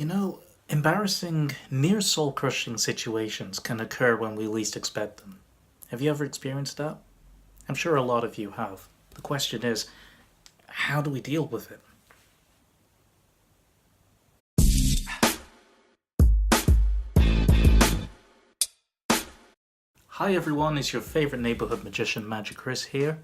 You know, embarrassing, near soul-crushing situations can occur when we least expect them. Have you ever experienced that? I'm sure a lot of you have. The question is, how do we deal with it? Hi everyone, it's your favorite neighborhood magician Magi'Chris here.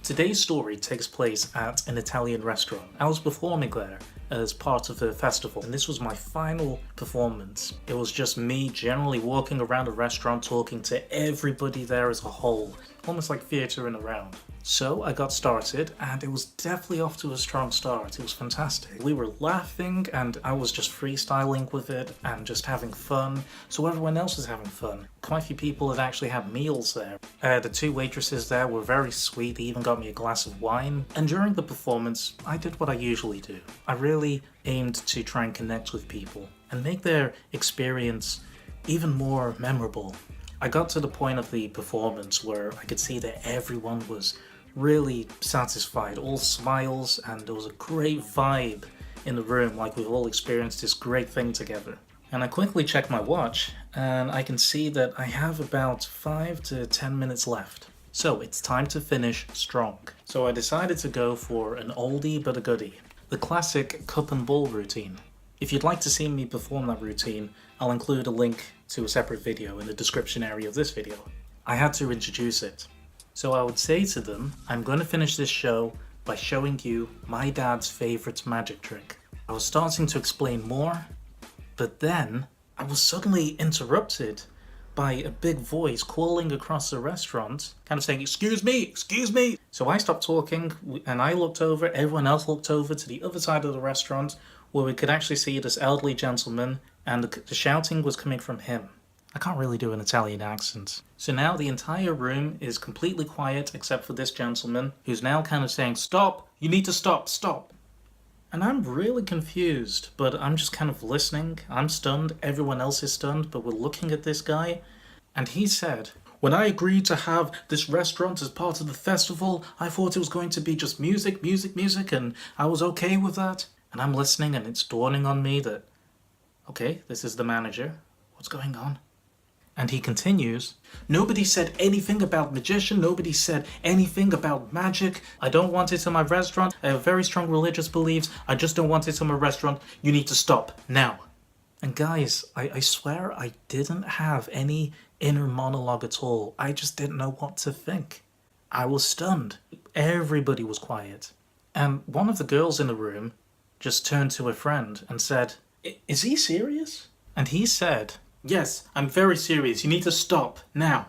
Today's story takes place at an Italian restaurant. I was performing there as part of a festival, and this was my final performance. It was just me generally walking around a restaurant talking to everybody there as a whole, almost like theatre in a round. So I got started, and it was definitely off to a strong start. It was fantastic. We were laughing, and I was just freestyling with it and just having fun. So everyone else was having fun. Quite a few people had actually had meals there. The two waitresses there were very sweet. They even got me a glass of wine. And during the performance, I did what I usually do. I really aimed to try and connect with people and make their experience even more memorable. I got to the point of the performance where I could see that everyone was really satisfied, all smiles, and there was a great vibe in the room, like we've all experienced this great thing together. And I quickly checked my watch, and I can see that I have about 5 to 10 minutes left. So it's time to finish strong. So I decided to go for an oldie but a goodie. The classic cup and ball routine. If you'd like to see me perform that routine, I'll include a link to a separate video in the description area of this video. I had to introduce it. So I would say to them, I'm going to finish this show by showing you my dad's favourite magic trick. I was starting to explain more, but then I was suddenly interrupted by a big voice calling across the restaurant, kind of saying, excuse me, excuse me. So I stopped talking and I looked over, everyone else looked over to the other side of the restaurant where we could actually see this elderly gentleman, and the shouting was coming from him. I can't really do an Italian accent. So now the entire room is completely quiet except for this gentleman, who's now kind of saying, stop, you need to stop, stop. And I'm really confused, but I'm just kind of listening. I'm stunned, everyone else is stunned, but we're looking at this guy. And he said, when I agreed to have this restaurant as part of the festival, I thought it was going to be just music, music, music, and I was okay with that. And I'm listening, and it's dawning on me that, okay, this is the manager. What's going on? And he continues, nobody said anything about magician, nobody said anything about magic. I don't want it in my restaurant. I have very strong religious beliefs. I just don't want it in my restaurant. You need to stop now. And guys, I swear I didn't have any inner monologue at all. I just didn't know what to think. I was stunned. Everybody was quiet. And one of the girls in the room just turned to a friend and said, is he serious? And he said, yes, I'm very serious. You need to stop now.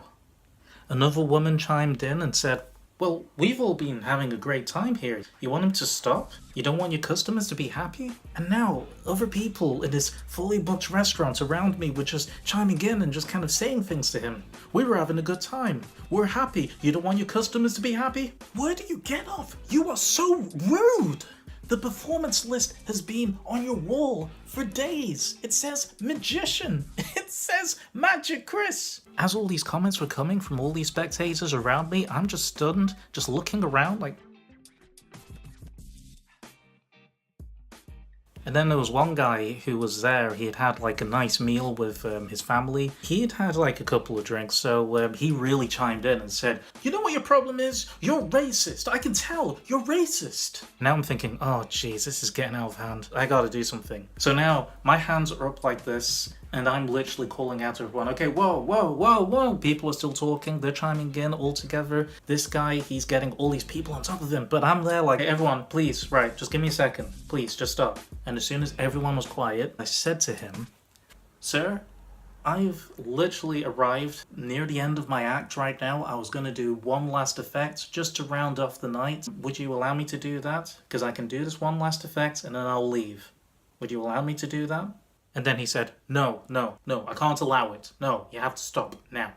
Another woman chimed in and said, well, we've all been having a great time here. You want him to stop? You don't want your customers to be happy? And now, other people in this fully booked restaurant around me were just chiming in and just kind of saying things to him. We were having a good time. We're happy. You don't want your customers to be happy? Where do you get off? You are so rude. The performance list has been on your wall for days. It says magician. It says Magi'Chris. As all these comments were coming from all these spectators around me, I'm just stunned, just looking around like... And then there was one guy who was there. He had had like a nice meal with his family. He had had like a couple of drinks, so he really chimed in and said, you know what your problem is? You're racist. I can tell. You're racist. Now I'm thinking, oh jeez, this is getting out of hand. I gotta do something. So now my hands are up like this, and I'm literally calling out to everyone, okay, whoa, whoa, whoa, whoa. People are still talking. They're chiming in all together. This guy, he's getting all these people on top of him. But I'm there like, hey, everyone, please, right, just give me a second. Please, just stop. And as soon as everyone was quiet, I said to him, sir, I've literally arrived near the end of my act right now. I was going to do one last effect just to round off the night. Would you allow me to do that? Because I can do this one last effect and then I'll leave. Would you allow me to do that? And then he said, no, no, no, I can't allow it. No, you have to stop now.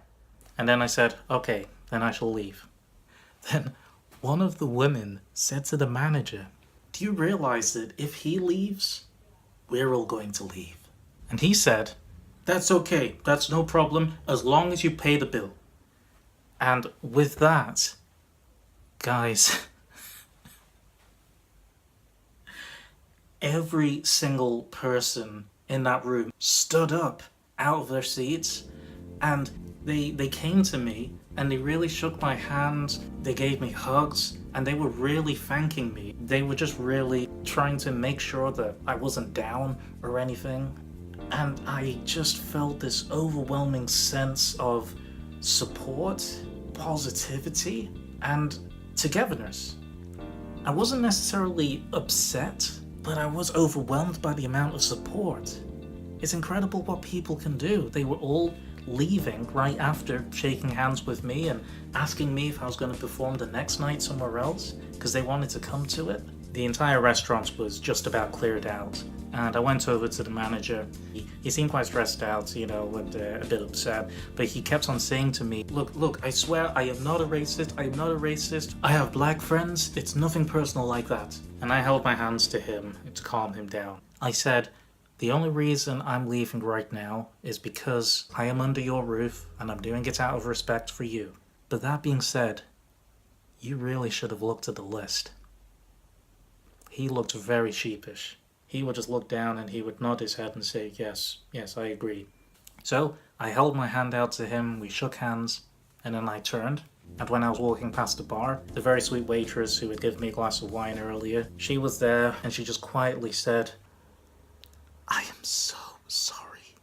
And then I said, okay, then I shall leave. Then one of the women said to the manager, do you realize that if he leaves, we're all going to leave? And he said, that's okay, that's no problem, as long as you pay the bill. And with that, guys, every single person in that room stood up out of their seats, and they came to me and they really shook my hand, they gave me hugs, and they were really thanking me. They were just really trying to make sure that I wasn't down or anything. And I just felt this overwhelming sense of support, positivity, and togetherness. I wasn't necessarily upset, but I was overwhelmed by the amount of support. It's incredible what people can do. They were all leaving right after shaking hands with me and asking me if I was going to perform the next night somewhere else because they wanted to come to it. The entire restaurant was just about cleared out, and I went over to the manager. He seemed quite stressed out, and a bit upset, but he kept on saying to me, look, I swear I am not a racist, I am not a racist. I have black friends, it's nothing personal like that. And I held my hands to him to calm him down. I said, the only reason I'm leaving right now is because I am under your roof and I'm doing it out of respect for you. But that being said, you really should have looked at the list. He looked very sheepish. He would just look down and he would nod his head and say, yes, I agree. So I held my hand out to him, we shook hands, and then I turned. And when I was walking past the bar, the very sweet waitress who had given me a glass of wine earlier, she was there and she just quietly said, I am so sorry.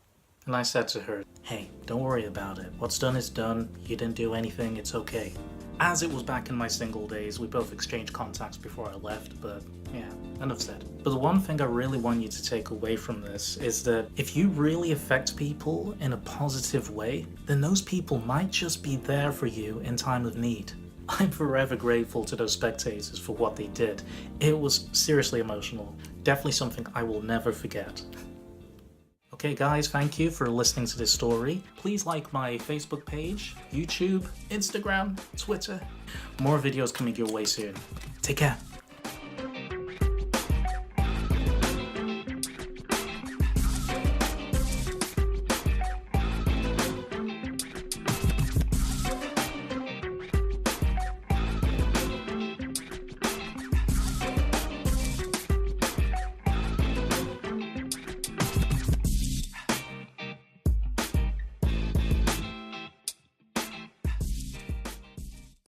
And I said to her, hey, don't worry about it. What's done is done. You didn't do anything, it's okay. As it was back in my single days, we both exchanged contacts before I left, but yeah, enough said. But the one thing I really want you to take away from this is that if you really affect people in a positive way, then those people might just be there for you in time of need. I'm forever grateful to those spectators for what they did. It was seriously emotional. Definitely something I will never forget. Okay guys, thank you for listening to this story. Please like my Facebook page, YouTube, Instagram, Twitter. More videos coming your way soon. Take care.